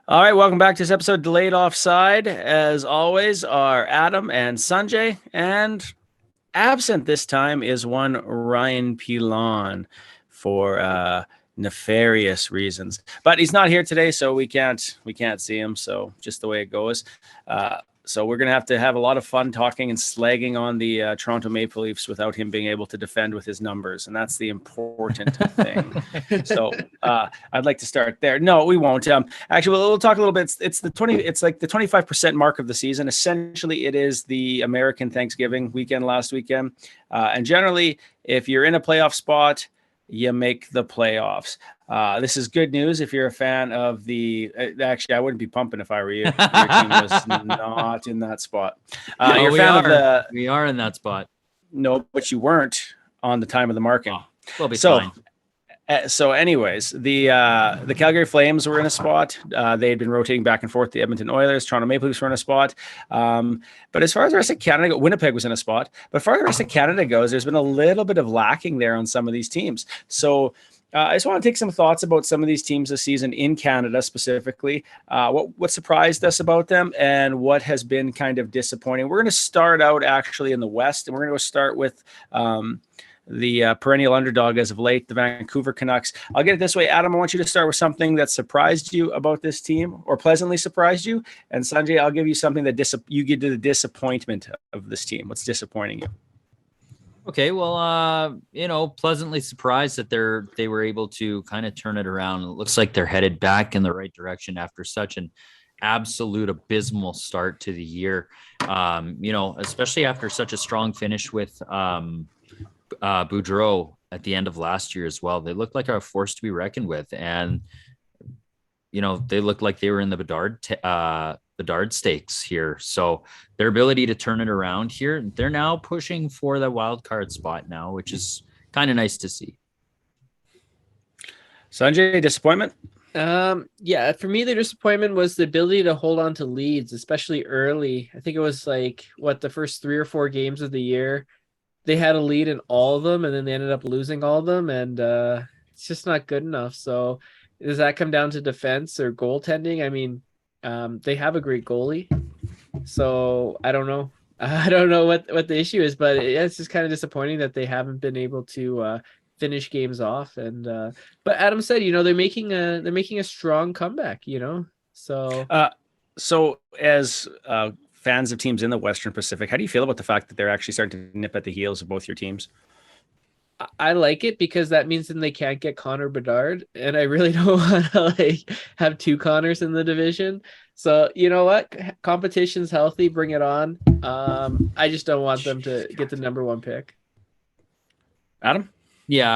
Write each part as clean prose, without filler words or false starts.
All right, welcome back to this episode, Delayed Offside. As always, are Adam and Sanjay, and absent this time is one Ryan Pilon for nefarious reasons. But he's not here today, so we can't see him. So just the way it goes. So we're gonna have to have a lot of fun talking and slagging on the Toronto Maple Leafs without him being able to defend with his numbers, and that's the important thing. So I'd like to start there. No, we won't. Actually, we'll talk a little bit. It's the 20. It's like the 25% mark of the season. Essentially, it is the American Thanksgiving weekend last weekend, and generally, if you're in a playoff spot, you make the playoffs. This is good news if you're a fan of the. Actually, I wouldn't be pumping if I were you. Your team was not in that spot. You're a fan of the. We are in that spot. No, but you weren't on the time of the marking. Oh, we'll be So, fine. so, anyways, the Calgary Flames were in a spot. They had been rotating back and forth. The Edmonton Oilers, Toronto Maple Leafs were in a spot. But as far as the rest of Canada, Winnipeg was in a spot. But as far as the rest of Canada goes, there's been a little bit of lacking there on some of these teams. So I just want to take some thoughts about some of these teams this season in Canada specifically. What surprised us about them and what has been kind of disappointing. We're going to start out actually in the West, and we're going to go start with the perennial underdog as of late, the Vancouver Canucks. I'll get it this way, Adam. I want you to start with something that surprised you about this team or pleasantly surprised you. And Sanjay, I'll give you something that you get to the disappointment of this team. What's disappointing you? Okay, well, pleasantly surprised that they were able to kind of turn it around. It looks like they're headed back in the right direction after such an absolute abysmal start to the year. Especially after such a strong finish with Boudreau at the end of last year as well. They looked like a force to be reckoned with, and they looked like they were in the Bedard stakes here. So their ability to turn it around here, they're now pushing for the wild card spot now, which is kind of nice to see. Sanjay, disappointment? Yeah, for me, the disappointment was the ability to hold on to leads, especially early. I think it was the first 3 or 4 games of the year, they had a lead in all of them, and then they ended up losing all of them, and it's just not good enough. So does that come down to defense or goaltending? I mean, they have a great goalie, so I don't know. I don't know what the issue is, but it's just kind of disappointing that they haven't been able to finish games off. And but Adam said, they're making a strong comeback. So as fans of teams in the Western Pacific, how do you feel about the fact that they're actually starting to nip at the heels of both your teams? I like it because that means then they can't get Connor Bedard, and I really don't want to have 2 Connors in the division. So you know what? Competition's healthy. Bring it on. I just don't want them to get the number 1 pick. Adam? Yeah,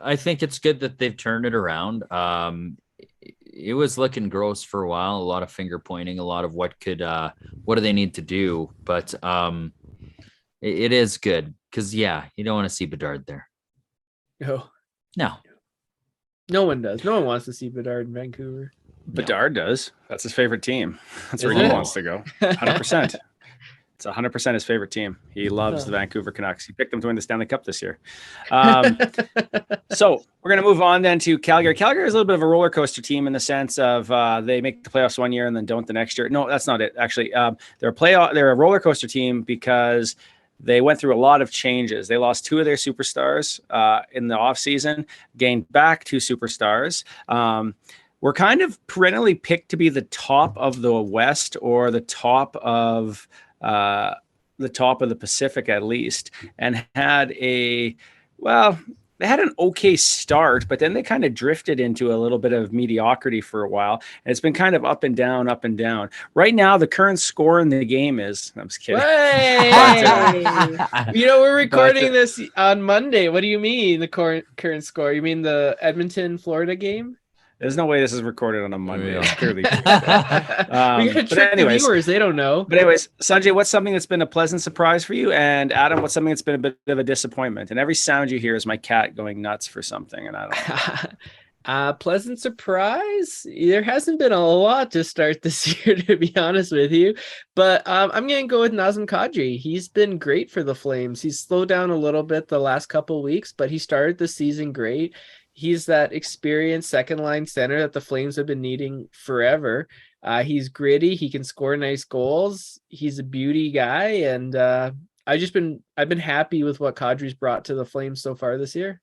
I think it's good that they've turned it around. It was looking gross for a while, a lot of finger pointing, a lot of what do they need to do, but it is good because you don't want to see Bedard there. No one does. No one wants to see Bedard in Vancouver. Bedard does. That's his favorite team. That's where he wants to go. 100%. It's 100% his favorite team. He loves the Vancouver Canucks. He picked them to win the Stanley Cup this year. So we're going to move on then to Calgary. Calgary is a little bit of a roller coaster team in the sense of they make the playoffs one year and then don't the next year. No, that's not it. Actually, they're a roller coaster team because they went through a lot of changes. They lost 2 of their superstars in the offseason, gained back 2 superstars. We're kind of perennially picked to be the top of the West or the top of the Pacific at least, and they had an okay start, but then they kind of drifted into a little bit of mediocrity for a while. And it's been kind of up and down, up and down. Right now, the current score in the game is, I'm just kidding. Hey! We're recording this on Monday. What do you mean the current score? You mean the Edmonton, Florida game? There's no way this is recorded on a Monday. Yeah. Clearly. We gotta trick the viewers. They don't know. But anyways, Sanjay, what's something that's been a pleasant surprise for you? And Adam, what's something that's been a bit of a disappointment? And every sound you hear is my cat going nuts for something. And I don't know. Pleasant surprise. There hasn't been a lot to start this year, to be honest with you. But I'm going to go with Nazem Kadri. He's been great for the Flames. He's slowed down a little bit the last couple of weeks, but he started the season great. He's that experienced second line center that the Flames have been needing forever. He's gritty. He can score nice goals. He's a beauty guy, and I've been happy with what Kadri's brought to the Flames so far this year.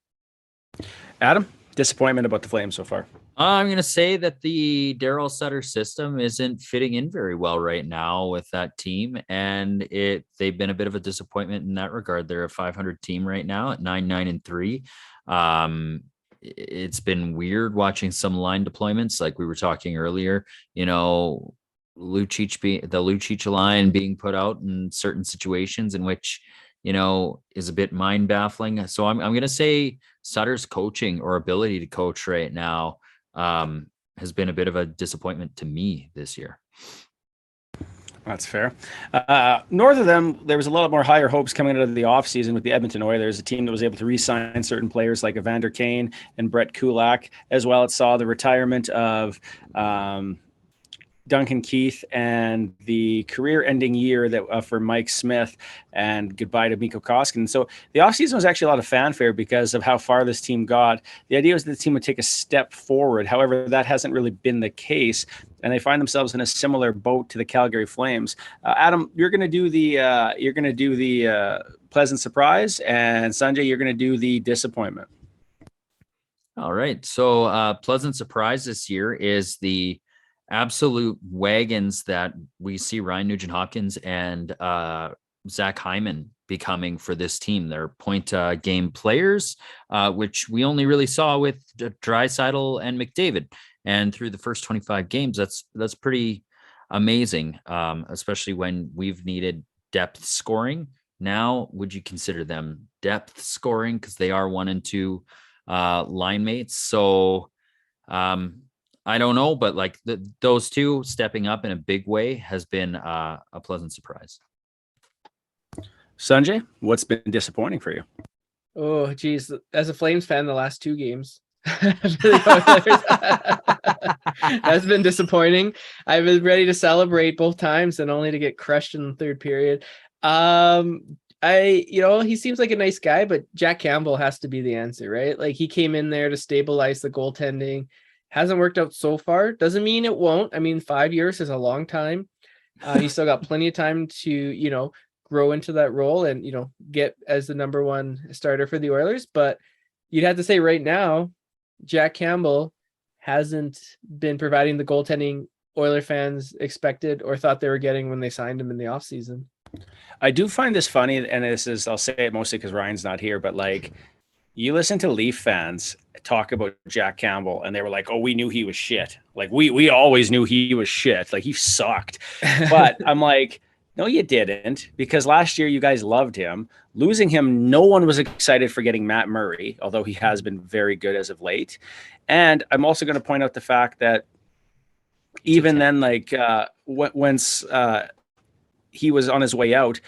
Adam, disappointment about the Flames so far? I'm going to say that the Daryl Sutter system isn't fitting in very well right now with that team, and they've been a bit of a disappointment in that regard. They're a 500 team right now at 9-9-3. It's been weird watching some line deployments, like we were talking earlier. You know, the Lucic line being put out in certain situations in which, you know, is a bit mind baffling. So I'm going to say Sutter's coaching or ability to coach right now has been a bit of a disappointment to me this year. That's fair. North of them, there was a lot more higher hopes coming out of the offseason with the Edmonton Oilers, a team that was able to re-sign certain players like Evander Kane and Brett Kulak. As well, it saw the retirement of Duncan Keith and the career-ending year that for Mike Smith, and goodbye to Mikko Koskinen. So the offseason was actually a lot of fanfare because of how far this team got. The idea was that the team would take a step forward. However, that hasn't really been the case, and they find themselves in a similar boat to the Calgary Flames. Adam, you're going to do the pleasant surprise, and Sanjay, you're going to do the disappointment. All right. So pleasant surprise this year is the absolute wagons that we see Ryan Nugent-Hopkins and Zach Hyman becoming for this team. They're point game players, which we only really saw with Draisaitl and McDavid. And through the first 25 games, that's pretty amazing, especially when we've needed depth scoring. Now, would you consider them depth scoring? Because they are 1 and 2 line mates. So I don't know, but like those two stepping up in a big way has been a pleasant surprise. Sanjay, what's been disappointing for you? Oh, geez. As a Flames fan, the last 2 games. That's been disappointing. I've been ready to celebrate both times and only to get crushed in the third period. He seems like a nice guy, but Jack Campbell has to be the answer, right? Like, he came in there to stabilize the goaltending. Hasn't worked out so far. Doesn't mean it won't. I mean, 5 years is a long time. He's still got plenty of time to, grow into that role and, get as the number 1 starter for the Oilers. But you'd have to say right now, Jack Campbell hasn't been providing the goaltending Oiler fans expected or thought they were getting when they signed him in the offseason. I do find this funny, and I'll say it mostly because Ryan's not here, but like, you listen to Leaf fans talk about Jack Campbell and they were like, oh, we knew he was shit. Like we always knew he was shit. Like, he sucked. But I'm like, no, you didn't, because last year you guys loved him. Losing him, no one was excited for getting Matt Murray, although he has been very good as of late. And I'm also going to point out the fact that even then, like once he was on his way out,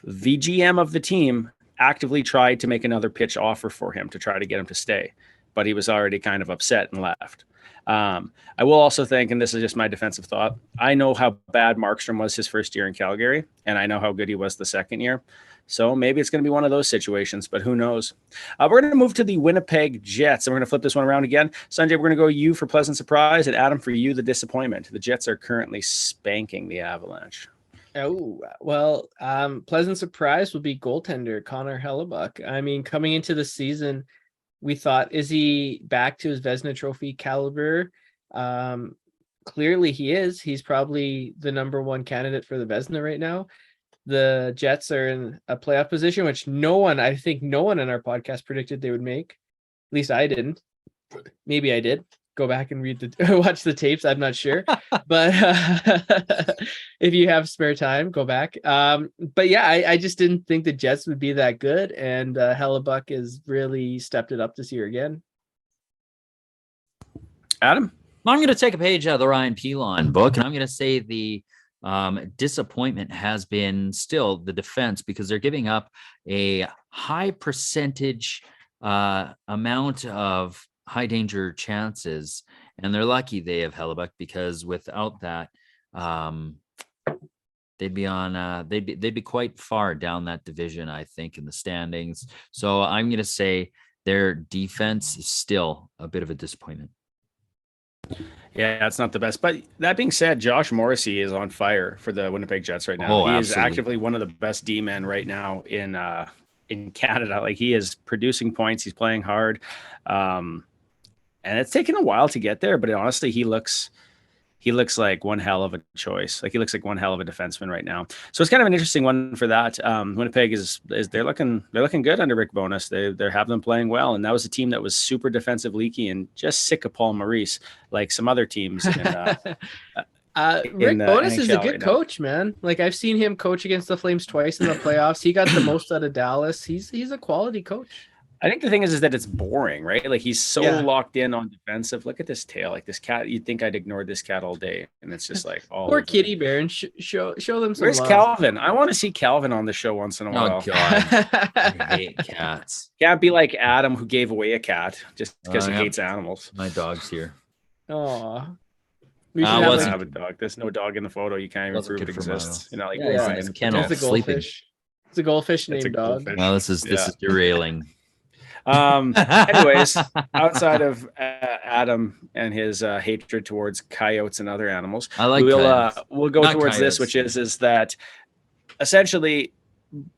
the GM of the team actively tried to make another pitch offer for him to try to get him to stay, but he was already kind of upset and left. I will also think, and this is just my defensive thought, I know how bad Markstrom was his first year in Calgary, and I know how good he was the second year. So maybe it's going to be one of those situations, but who knows? We're going to move to the Winnipeg Jets, and we're going to flip this one around again. Sanjay, we're going to go you for pleasant surprise, and Adam, for you, the disappointment. The Jets are currently spanking the Avalanche. Oh, well, pleasant surprise would be goaltender Connor Hellebuyck. I mean, coming into the season, we thought, is he back to his Vezina Trophy caliber? Clearly he is. He's probably the number 1 candidate for the Vezina right now. The Jets are in a playoff position, which I think no one in our podcast predicted they would make. At least I didn't. Maybe I did. Go back and watch the tapes. I'm not sure, but if you have spare time, go back. But yeah, I just didn't think the Jets would be that good, and Hellebuyck has really stepped it up this year again. Adam, I'm going to take a page out of the Ryan Pilon book, and I'm going to say the disappointment has been still the defense, because they're giving up a high percentage amount of high danger chances, and they're lucky they have Hellebuyck, because without that, they'd be quite far down that division, I think, in the standings. So I'm going to say their defense is still a bit of a disappointment. Yeah, it's not the best. But that being said, Josh Morrissey is on fire for the Winnipeg Jets right now. Oh, He is absolutely. actively one of the best D men right now in Canada. Like he is producing points. He's playing hard, and it's taken a while to get there. But honestly, he looks like one hell of a choice. Like he looks like one hell of a defenseman right now. So it's kind of an interesting one for that. Winnipeg is they're looking good under Rick Bowness. They're having them playing well, and that was a team that was super defensive leaky and just sick of Paul Maurice, like some other teams. Rick in the Bowness is a NHL good right now. coach, man. Like I've seen him coach against the Flames twice in the playoffs. He got the most out of Dallas. He's a quality coach. I think the thing is that it's boring, right? Like he's so Yeah. locked in on defensive. Look at this tail, like this cat. You'd think I'd ignored this cat all day, and it's just like all Poor over. Kitty Bear, and show them some Where's love. Calvin? I want to see Calvin on the show once in a while. Oh God, I hate cats. Can't be like Adam who gave away a cat just because he yeah. hates animals. My dog's here. Aw. We should I have, I wasn't- like, have a dog. There's no dog in the photo. You can't even Wasn't prove it good for Milo. exists. You know, like Yeah, yeah, lying it's in kennel. the it's a sleeping. goldfish. It's a goldfish It's a named dog. goldfish. Well, this is Yeah. derailing. Anyways, outside of Adam and his hatred towards coyotes and other animals, I like coyotes. we'll go Not towards this, coyotes. which is that essentially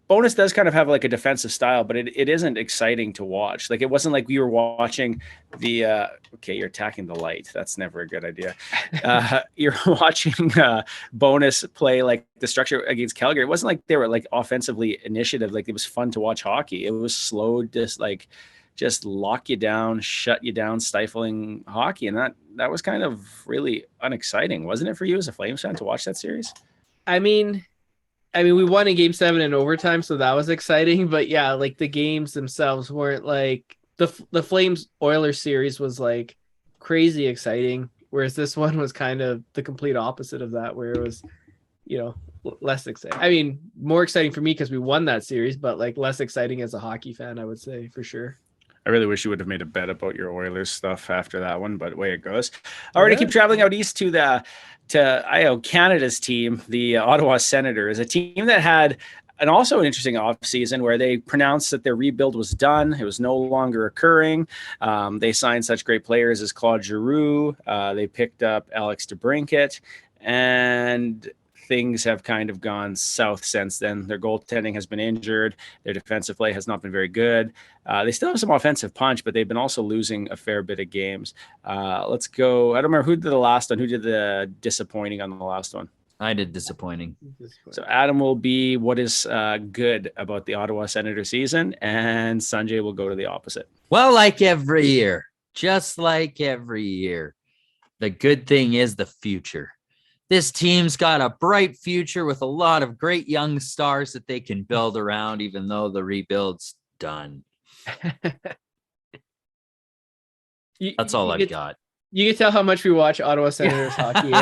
Bonus does kind of have like a defensive style, but it isn't exciting to watch. Like it wasn't like we were watching the okay, you're attacking the light. That's never a good idea. You're watching Bonus play like the structure against Calgary. It wasn't like they were like offensively initiative. Like it was fun to watch hockey. It was slow, just lock you down, shut you down, stifling hockey. And that was kind of really unexciting, wasn't it for you as a Flames fan to watch that series? I mean, we won in Game 7 in overtime, so that was exciting. But yeah, like the games themselves weren't like the Flames Oilers series was like crazy exciting, whereas this one was kind of the complete opposite of that, where it was, less exciting. I mean, more exciting for me because we won that series, but like less exciting as a hockey fan, I would say for sure. I really wish you would have made a bet about your Oilers stuff after that one, but away it goes. All right, Yeah. keep traveling out east to Canada's team, the Ottawa Senators, a team that had also an interesting offseason where they pronounced that their rebuild was done. It was no longer occurring. They signed such great players as Claude Giroux. They picked up Alex DeBrincat, and things have kind of gone south since then. Their goaltending has been injured. Their defensive play has not been very good. They still have some offensive punch, but they've been also losing a fair bit of games. Let's go. I don't remember who did the last one. Who did the disappointing on the last one? I did disappointing. So Adam will be what is good about the Ottawa Senator season, and Sanjay will go to the opposite. Well, like every year, just like every year, the good thing is the future. This team's got a bright future with a lot of great young stars that they can build around, even though the rebuild's done. That's all I've got. You can tell how much we watch Ottawa Senators hockey.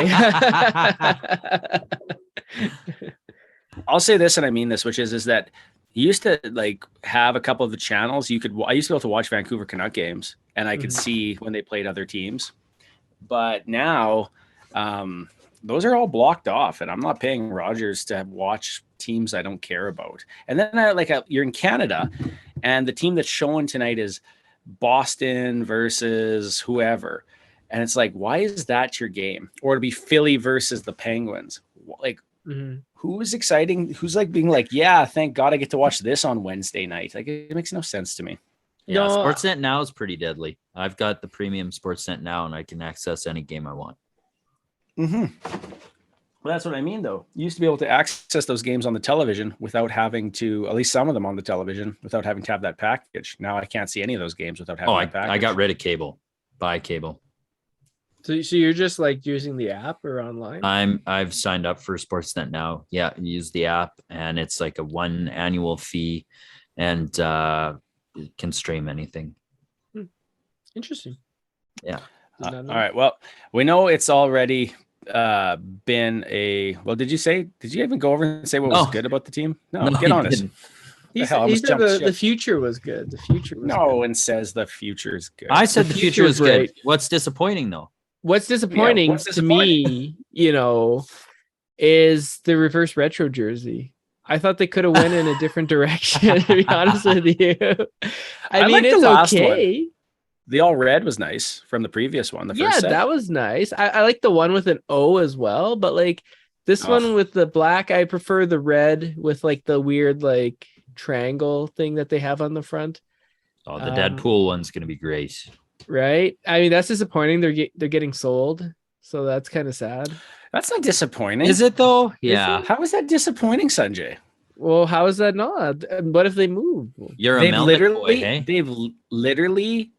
I'll say this, and I mean this, which is that you used to like have a couple of the channels. I used to be able to watch Vancouver Canuck games, and I could see when they played other teams. But now, those are all blocked off, and I'm not paying Rogers to watch teams I don't care about. And then you're in Canada, and the team that's showing tonight is Boston versus whoever. And it's like, why is that your game? Or to be Philly versus the Penguins. Like, who's exciting? Who's like being like, yeah, thank God I get to watch this on Wednesday night. Like, it makes no sense to me. Yeah, No, Sportsnet Now is pretty deadly. I've got the premium Sportsnet Now, and I can access any game I want. Well, that's what I mean, though. You used to be able to access those games on the television without having to, at least some of them on the television, without having to have that package. Now I can't see any of those games without having that package. I got rid of cable. Buy cable. So you're just like using the app or online? I've signed up for Sportsnet Now. Yeah, use the app, and it's like a 1 annual fee, and it can stream anything. Interesting. Yeah. All right. Well, we know it's already been did you even go over and say what was good about the team? No, get I honest. didn't. He hell, I said almost jumped the ship. future was good. The future was No good. one says the future is good. I said the future was good. great. What's disappointing though? What's disappointing what's to me, is the reverse retro jersey. I thought they could have went in a different direction, to be honest with you. I mean, like the it's last okay. The all red was nice from the previous one. The Yeah, first set. that was nice. I like the one with an O as well, but like this one with the black, I prefer the red with like the weird like triangle thing that they have on the front. Oh, the Deadpool one's going to be great. Right? I mean, that's disappointing. They're getting sold, so that's kind of sad. That's not disappointing. Is it though? Yeah. How is that disappointing, Sanjay? Well, how is that not? What if they move? You're a Melnick boy, hey? They've literally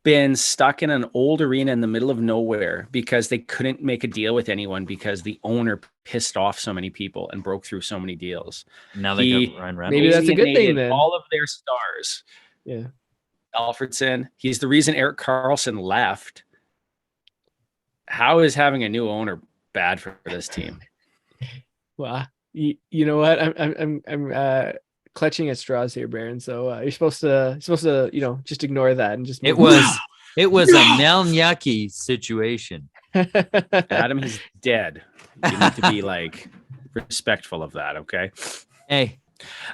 been stuck in an old arena in the middle of nowhere because they couldn't make a deal with anyone because the owner pissed off so many people and broke through so many deals. Now they got Ryan Reynolds. Maybe that's a good thing then. All of their stars. Yeah. Alfredson. He's the reason Erik Karlsson left. How is having a new owner bad for this team? Well, you know what? I'm clutching at straws here, Baron. So you're supposed to just ignore that and just. It was a Melnyaki situation. Adam, he's dead. You need to be like respectful of that, okay? Hey.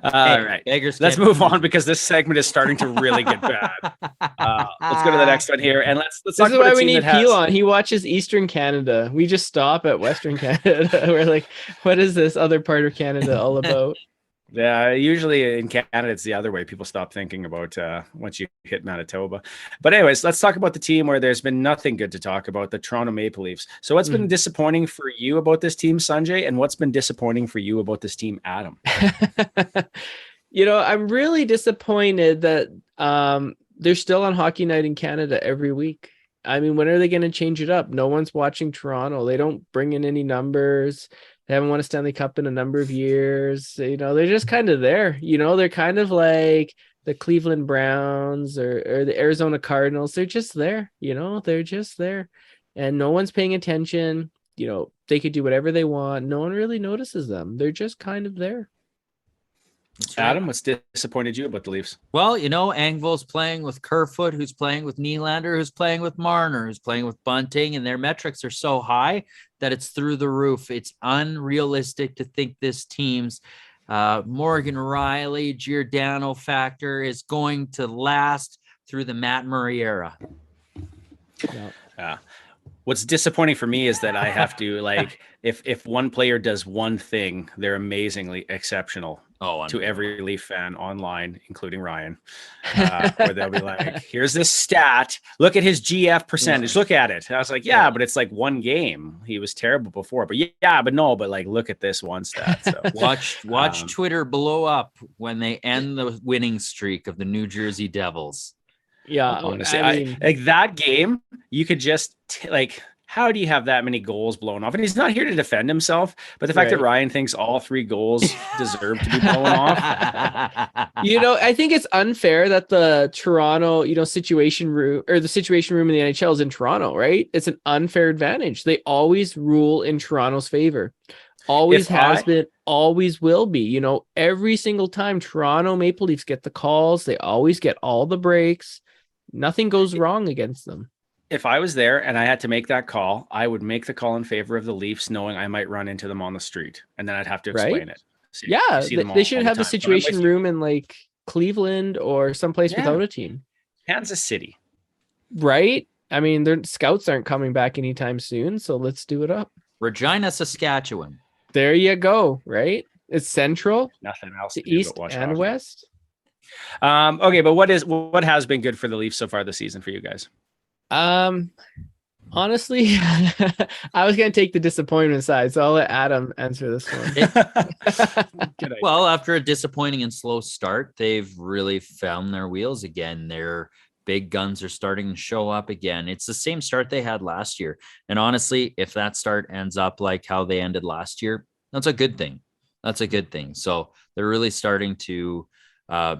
All right. Let's move on because this segment is starting to really get bad. Let's go to the next one here, and let's this talk is about why a we team need that has... Peel on. He watches Eastern Canada. We just stop at Western Canada. We're like, what is this other part of Canada all about? Yeah, usually in Canada, it's the other way. People stop thinking about once you hit Manitoba. But anyways, let's talk about the team where there's been nothing good to talk about, the Toronto Maple Leafs. So what's been disappointing for you about this team, Sanjay? And what's been disappointing for you about this team, Adam? I'm really disappointed that they're still on Hockey Night in Canada every week. I mean, when are they going to change it up? No one's watching Toronto. They don't bring in any numbers. They haven't won a Stanley Cup in a number of years. They're just kind of there. They're kind of like the Cleveland Browns or the Arizona Cardinals. They're just there. They're just there. And no one's paying attention. They could do whatever they want. No one really notices them. They're just kind of there. Adam, what's disappointed you about the Leafs? Well, Engvall's playing with Kerfoot, who's playing with Nylander, who's playing with Marner, who's playing with Bunting, and their metrics are so high that it's through the roof. It's unrealistic to think this team's Morgan Riley, Giordano factor is going to last through the Matt Murray era. Yeah. What's disappointing for me is that I have to if one player does one thing, they're amazingly exceptional to every Leaf fan online, including Ryan. Where they'll be like, here's this stat. Look at his GF percentage. Look at it. And I was like, yeah, but it's like one game. He was terrible before. But look at this one stat. So watch Twitter blow up when they end the winning streak of the New Jersey Devils. Yeah, honestly, I mean, like that game, you could just how do you have that many goals blown off? And he's not here to defend himself, but the fact that Ryan thinks all 3 goals deserve to be blown off. I think it's unfair that the Toronto, situation room or the situation room in the NHL is in Toronto, right? It's an unfair advantage. They always rule in Toronto's favor. Always has been, always will be. Every single time Toronto Maple Leafs get the calls, they always get all the breaks. Nothing goes wrong against them. If I was there and I had to make that call, I would make the call in favor of the Leafs, knowing I might run into them on the street, and then I'd have to explain it. They should have the situation room in like Cleveland or someplace without a team. Kansas City, right? I mean, their scouts aren't coming back anytime soon, so let's do it up. Regina, Saskatchewan. There you go. Right? It's central. Nothing else. The east and west. Okay, but what has been good for the Leafs so far this season for you guys? Honestly, I was going to take the disappointment side, so I'll let Adam answer this one. Well, after a disappointing and slow start, they've really found their wheels again. Their big guns are starting to show up again. It's the same start they had last year. And honestly, if that start ends up like how they ended last year, that's a good thing. That's a good thing. So they're really starting to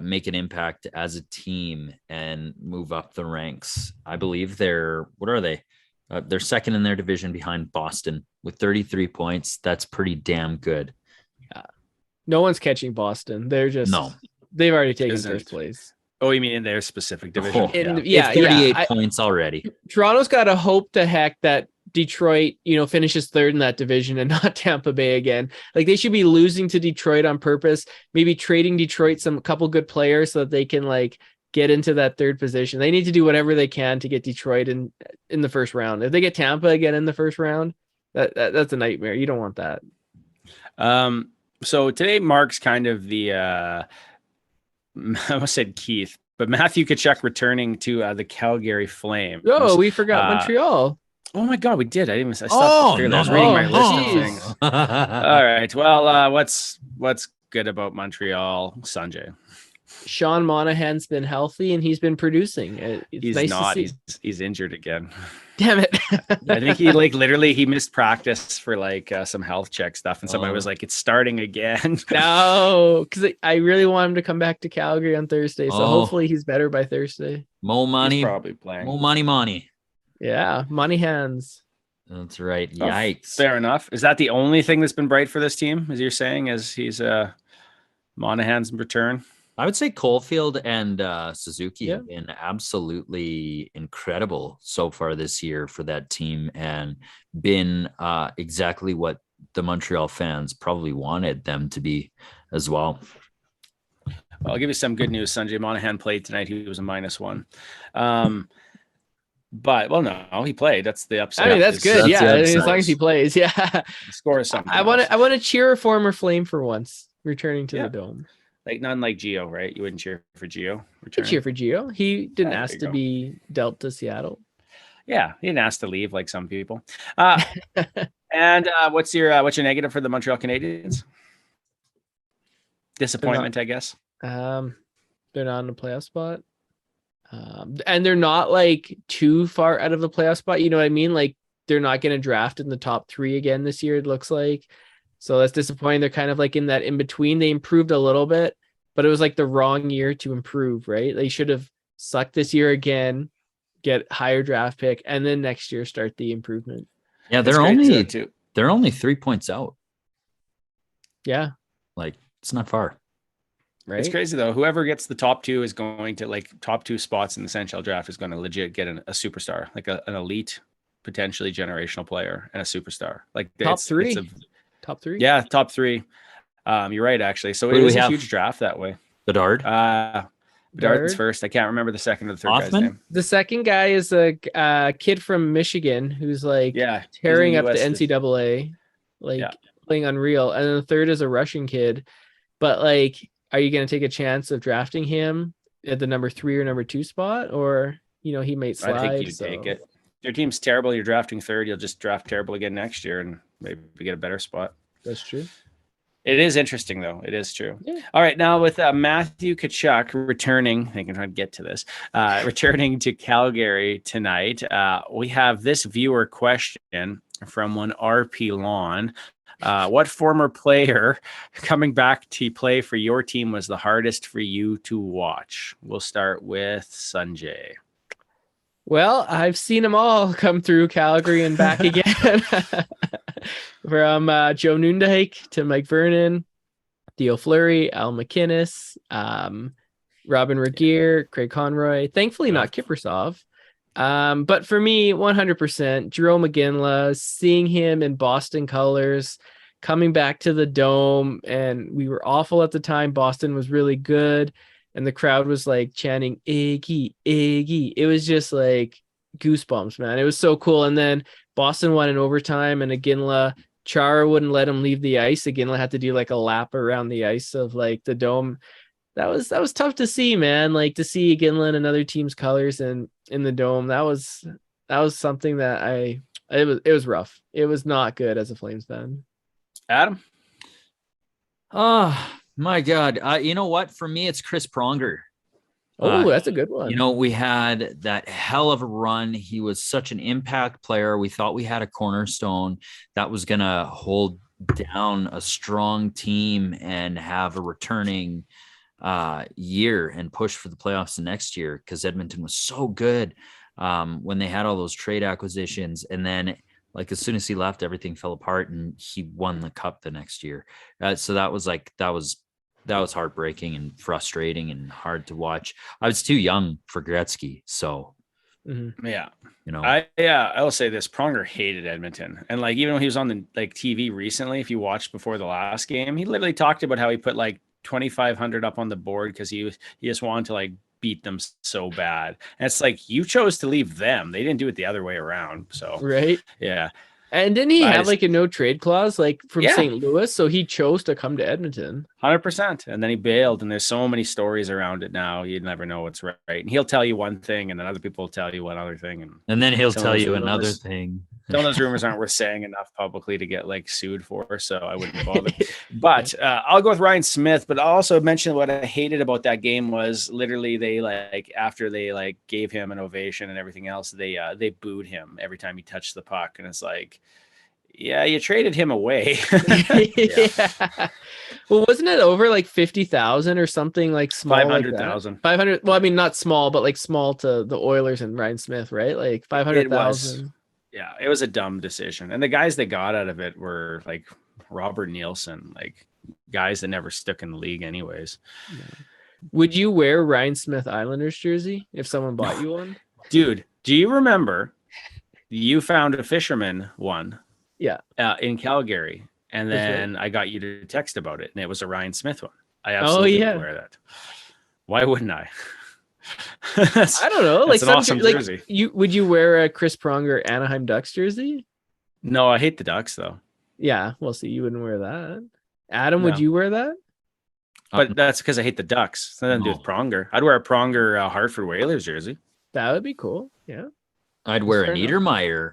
make an impact as a team and move up the ranks. I believe they're second in their division behind Boston with 33 points. That's pretty damn good. Yeah. No one's catching Boston. They've already taken first place. Oh, you mean in their specific division? 38 points already. Toronto's got to hope to heck that Detroit, finishes third in that division and not Tampa Bay again. Like they should be losing to Detroit on purpose, maybe trading Detroit a couple good players so that they can like get into that third position. They need to do whatever they can to get Detroit in the first round. If they get Tampa again in the first round, that's a nightmare. You don't want that. So today marks kind of the I almost said Keith, but Matthew Tkachuk returning to the Calgary Flames. Oh, we forgot Montreal. Oh my God, we did. I stopped clearly. I was reading my list of things. All right. Well, what's good about Montreal, Sanjay? Sean Monahan's been healthy and he's been producing. It's nice to see. He's injured again. Damn it. I think he literally he missed practice for some health check stuff, and somebody was like, "It's starting again." No, because I really want him to come back to Calgary on Thursday, so hopefully he's better by Thursday. Mo money, he's probably playing. Mo money. Yeah, money hands. That's right. Yikes. Fair enough. Is that the only thing that's been bright for this team, as you're saying, as he's Monahan's return? I would say Caulfield and Suzuki have been absolutely incredible so far this year for that team and been exactly what the Montreal fans probably wanted them to be as well. Well, I'll give you some good news. Sanjay Monahan played tonight. He was a -1. But no, he played. That's the upside. I mean, that's good. As long as he plays. Yeah. The score is something. I want to cheer a former Flame for once returning to the Dome. Like none like Gio, right? You wouldn't cheer for Gio. I'd cheer for Gio. He didn't ask to be dealt to Seattle. Yeah, he didn't ask to leave like some people. And what's your negative for the Montreal Canadiens? Disappointment, I guess. They're not in a playoff spot. And they're not like too far out of the playoff spot. You know what I mean? Like they're not going to draft in the top 3 again this year, it looks like. So that's disappointing. They're kind of like in that in between. They improved a little bit, but it was like the wrong year to improve, right? They should have sucked this year again, get higher draft pick, and then next year start the improvement. Yeah, they're only 3 points out. Yeah. Like it's not far. Right. It's crazy though. Whoever gets the top 2 is going to top 2 spots in the Central draft is going to legit get a superstar, like an elite, potentially generational player and a superstar. Like top 3. Top 3? Yeah, top 3. You're right, actually. So it was a huge draft that way. Bedard? Bedard's first. I can't remember the second or the third guy's name. The second guy is a kid from Michigan who's tearing up the NCAA, playing unreal. And then the third is a Russian kid. But are you going to take a chance of drafting him at the number 3 or number 2 spot? Or, he might slide. I think you take it. Your team's terrible. You're drafting third. You'll just draft terrible again next year and maybe get a better spot. That's true. It is interesting, though. It is true. Yeah. All right. Now with Matthew Tkachuk returning, I think I'm trying to get to this, returning to Calgary tonight, we have this viewer question from one RP Lawn. What former player coming back to play for your team was the hardest for you to watch? We'll start with Sanjay. Well, I've seen them all come through Calgary and back again. From Joe Nundyke to Mike Vernon, Theo Fleury, Al McInnes, Robin Regeer, Craig Conroy. Thankfully, not Kiprusoff. But for me, 100%, Jerome McGinley, seeing him in Boston colors, coming back to the Dome, and we were awful at the time. Boston was really good. And the crowd was chanting Iggy, Iggy. It was just goosebumps, man. It was so cool. And then Boston won in overtime, and Iginla, Chara wouldn't let him leave the ice. Iginla had to do a lap around the ice of the Dome. That was tough to see, man. To see Iginla in another team's colors and in the Dome. That was something that it was rough. It was not good as a Flames fan. Adam? Oh, my God. You know what? For me, it's Chris Pronger. Oh, that's a good one. We had that hell of a run. He was such an impact player. We thought we had a cornerstone that was going to hold down a strong team and have a returning year and push for the playoffs the next year, because Edmonton was so good when they had all those trade acquisitions. And then as soon as he left, everything fell apart and he won the cup the next year. So that was heartbreaking and frustrating and hard to watch. I was too young for Gretzky. So Yeah. You know, I will say this: Pronger hated Edmonton, and like even when he was on the like TV recently, if you watched before the last game, he literally talked about how he put like 2,500 up on the board because he just wanted to like beat them so bad. And it's like you chose to leave them; they didn't do it the other way around. So Right. yeah, And didn't he But I have just- like a no trade clause like from Yeah. St. Louis? So he chose to come to Edmonton. 100%. And then he bailed, and there's so many stories around it now. You never know what's right. And he'll tell you one thing, and then other people will tell you one other thing. And and then he'll some of tell those you rumors- another thing. some of those rumors aren't worth saying enough publicly to get like sued for, so I wouldn't bother. But I'll go with Ryan Smith. But I'll also mention what I hated about that game was literally they like after they like gave him an ovation and everything else, they booed him every time he touched the puck, and it's like, yeah, you traded him away. Yeah. Well, wasn't it over like 50,000 or something like small? 500,000. 500. Well, I mean, not small, but like small to the Oilers and Ryan Smith, right? Like 500,000. Yeah, it was a dumb decision. And the guys that got out of it were like Robert Nielsen, like guys that never stuck in the league anyways. Would you wear Ryan Smith Islanders jersey if someone bought you one? Dude, do you remember you found a fisherman one? Yeah. In Calgary. And That's right. then I got you to text about it, and it was a Ryan Smith one. I absolutely yeah. would wear that. Why wouldn't I? I don't know. Like an some awesome like jersey. would you wear a Chris Pronger Anaheim Ducks jersey? No, I hate the Ducks though. Yeah, well, see, you wouldn't wear that. Adam, would No. you wear that? But that's because I hate the Ducks. It's nothing to do with No. Pronger. I'd wear a Pronger Hartford Whalers jersey. That would be cool. Yeah. I'd wear fair an enough. Niedermeyer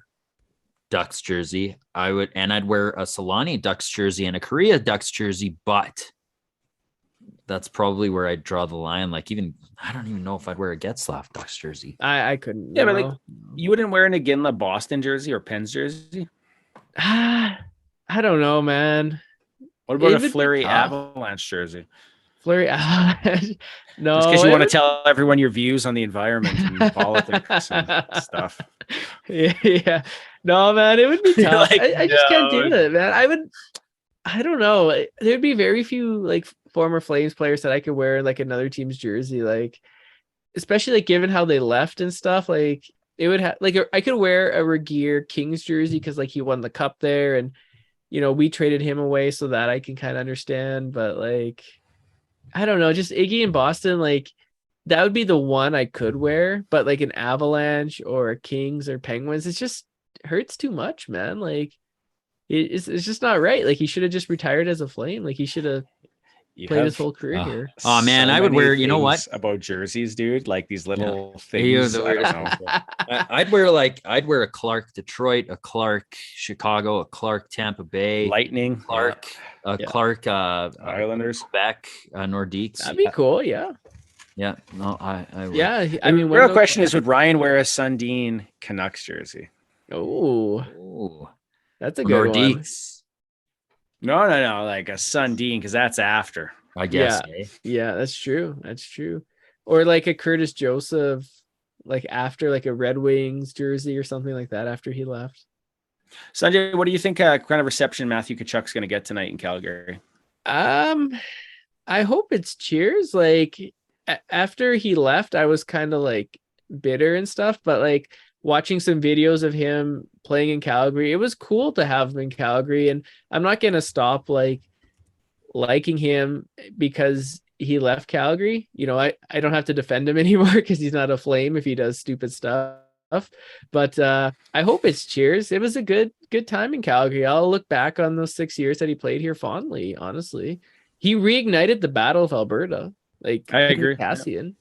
Ducks jersey. I'd wear a Solani Ducks jersey and a Korea Ducks jersey, but that's probably where I'd draw the line. Like even I don't even know if I'd wear a Getzlaff Ducks jersey. I couldn't. Yeah, but no. like you wouldn't wear an Iginla Boston jersey or Pens jersey. I don't know, man. What about It a would be Fleury tough. Avalanche jersey? Flurry. No, Just because it you want to would- tell everyone your views on the environment and politics and stuff. Yeah. No, man, it would be You're tough. like, I just can't do no. it, man. I don't know. There'd be very few like former Flames players that I could wear like another team's jersey, like especially like given how they left and stuff. Like it would have like I could wear a Regier Kings jersey because like he won the cup there, and you know we traded him away, so that I can kind of understand. But like I don't know, just Iggy in Boston, like that would be the one I could wear. But like an Avalanche or a Kings or Penguins, it just hurts too much, man. Like it's just not right. Like he should have just retired as a Flame. Like he should have You played have his whole career here. Oh, man, so I would many wear- you know what? things about jerseys, dude. Like these little Yeah, things. the I don't weirdest know. I'd wear a Clark Detroit, a Clark Chicago, a Clark Tampa Bay, Lightning, Clark, a Yeah. Clark Islanders. Quebec, Nordiques. That'd be cool. Yeah. Yeah, no, I would. Yeah. I The mean, real question is, would Ryan wear a Sundin Canucks jersey? oh, Ooh, that's a good one. Nordiques, No, like a Sundin, because that's after. I guess. eh? Yeah, that's true. That's true. Or like a Curtis Joseph, like after like a Red Wings jersey or something like that after he left. Sanjay, what do you think kind of reception Matthew Kachuk's going to get tonight in Calgary? I hope it's cheers. Like after he left, I was kind of like bitter and stuff, but like watching some videos of him playing in Calgary, it was cool to have him in Calgary. And I'm not gonna stop like liking him because he left Calgary. You know, I don't have to defend him anymore because he's not a Flame if he does stupid stuff. But I hope it's cheers. It was a good time in Calgary. I'll look back on those 6 years that he played here fondly. Honestly, he reignited the Battle of Alberta. Like I agree. Cassian.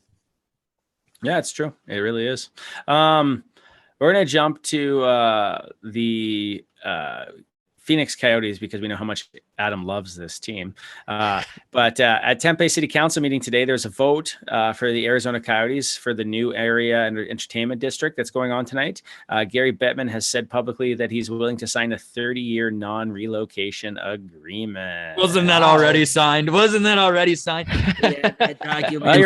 Yeah, it's true. It really is. We're going to jump to the Phoenix Coyotes because we know how much Adam loves this team. But at Tempe City Council meeting today, there's a vote for the Arizona Coyotes for the new area and entertainment district that's going on tonight. Gary Bettman has said publicly that he's willing to sign a 30-year non-relocation agreement. Wasn't that already signed? Well, You're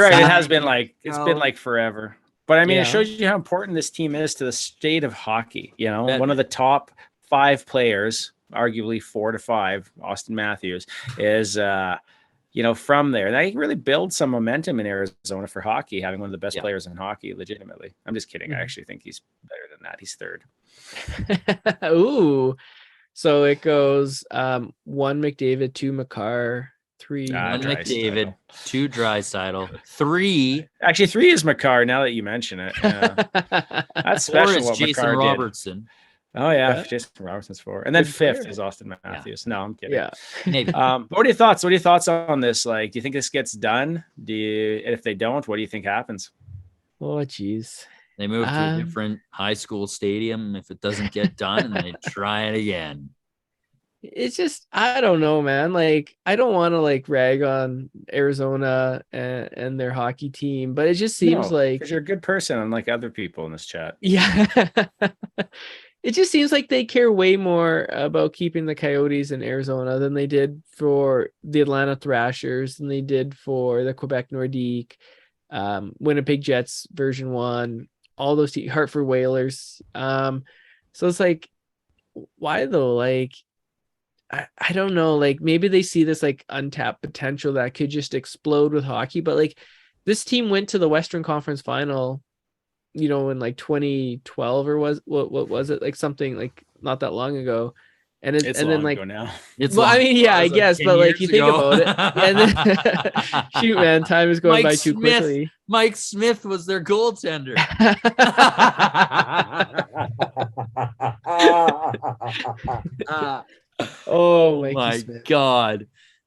right. It has been like it's been like forever. But I mean, Yeah. it shows you how important this team is to the state of hockey. You know, Bet- one of the top 5 players, arguably 4 to 5, Austin Matthews, is from there. And I really build some momentum in Arizona for hockey, having one of the best Yeah. players in hockey, legitimately. I'm just kidding. I Mhm. actually think he's better than that. He's third. Ooh. So it goes 1 McDavid, 2 Makar, 3 One Draisaitl. McDavid, 2 Draisaitl, 3 Actually, 3 is Makar, now that you mention it. Yeah. That's 4 special is what Jason Makar did. Robertson. Oh, yeah. Yeah. Jason Robertson's 4. And then Good 5th player. is Austin Matthews. No, I'm kidding. Yeah. Maybe. But what are your thoughts? What are your thoughts on this? Like, do you think this gets done? If they don't, what do you think happens? Oh, geez. They move to a different high school stadium if it doesn't get done, and they try it again. It's just, I don't know, man. Like, I don't want to like rag on Arizona and their hockey team, but it just seems like, because you're a good person, unlike other people in this chat. yeah, it just seems like they care way more about keeping the Coyotes in Arizona than they did for the Atlanta Thrashers, than they did for the Quebec Nordique, Winnipeg Jets version 1, all those Hartford Whalers. So it's like, why though? Like, I don't know, like maybe they see this like untapped potential that could just explode with hockey, but like this team went to the Western Conference Final, in like 2012 or what was it, like something like not that long ago, and It's and long then like ago now. I mean, yeah, I guess, but like you think about it, and then shoot, man, time is going by too quickly. Mike Smith was their goaltender. Oh my Smith. God.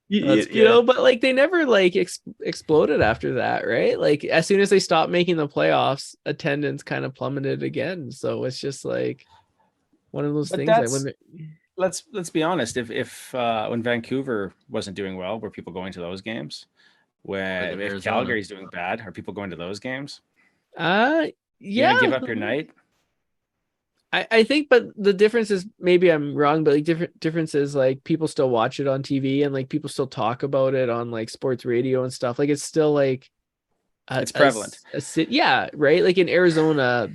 But like they never like exploded after that, right? Like as soon as they stopped making the playoffs, attendance kind of plummeted again. So it's just like one of those things that when let's be honest, if when Vancouver wasn't doing well, were people going to those games? When if Calgary's doing bad, are people going to those games? Yeah, you give up your night. I think, but the difference is, maybe I'm wrong, but like difference is like people still watch it on TV and like people still talk about it on like sports radio and stuff. Like it's still like it's prevalent. Yeah, right. Like in Arizona,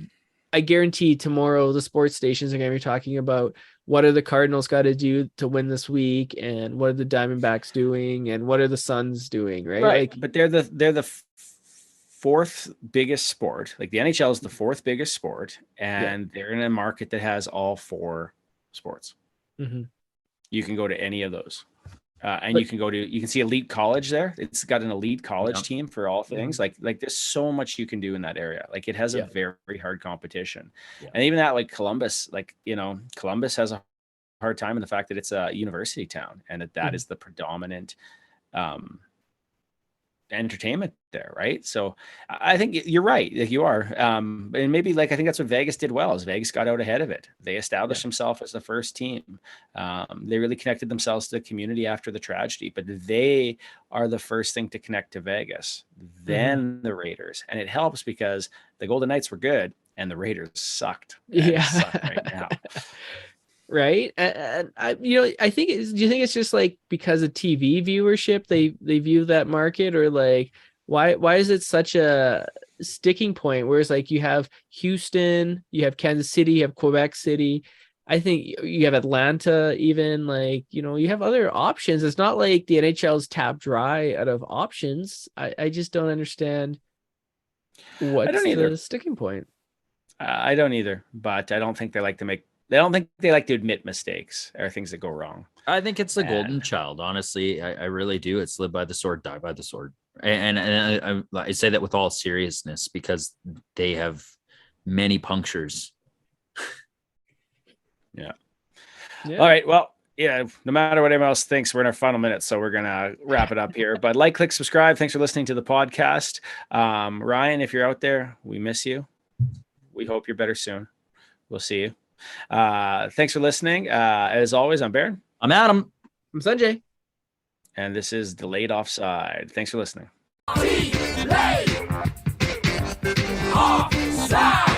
I guarantee tomorrow the sports stations are going to be talking about what are the Cardinals got to do to win this week, and what are the Diamondbacks doing, and what are the Suns doing, right? Like, but they're the fourth biggest sport. Like the NHL is the fourth biggest sport, and they're in a market that has all 4 sports. Mm-hmm. You can go to any of those, and you can see elite college there. It's got an elite college team for all things. Mm-hmm. Like there's so much you can do in that area. Like it has a very hard competition, and even that, like Columbus, like Columbus has a hard time in the fact that it's a university town, and that is the predominant entertainment there, right? So I think you're right. Like you are, and maybe like I think that's what Vegas did well. Is Vegas got out ahead of it. They established themselves as the first team. They really connected themselves to the community after the tragedy, but they are the first thing to connect to Vegas, then the Raiders, and it helps because the Golden Knights were good and the Raiders sucked. Suck right now. Right. And I think do you think it's just like because of TV viewership, they view that market, or like why is it such a sticking point? Whereas like you have Houston, you have Kansas City, you have Quebec City, I think you have Atlanta, even like, you have other options. It's not like the NHL's tapped dry out of options. I just don't understand what's the sticking point. I don't either, but I don't think they like to admit mistakes or things that go wrong. I think it's the golden child. Honestly, I really do. It's live by the sword, die by the sword. And I say that with all seriousness because they have many punctures. Yeah. All right. Well, no matter what anyone else thinks, we're in our final minutes, so we're going to wrap it up here. But like, click, subscribe. Thanks for listening to the podcast. Ryan, if you're out there, we miss you. We hope you're better soon. We'll see you. Thanks for listening. As always, I'm Baron. I'm Adam. I'm Sanjay. And this is Delayed Offside. Thanks for listening. Delayed Offside.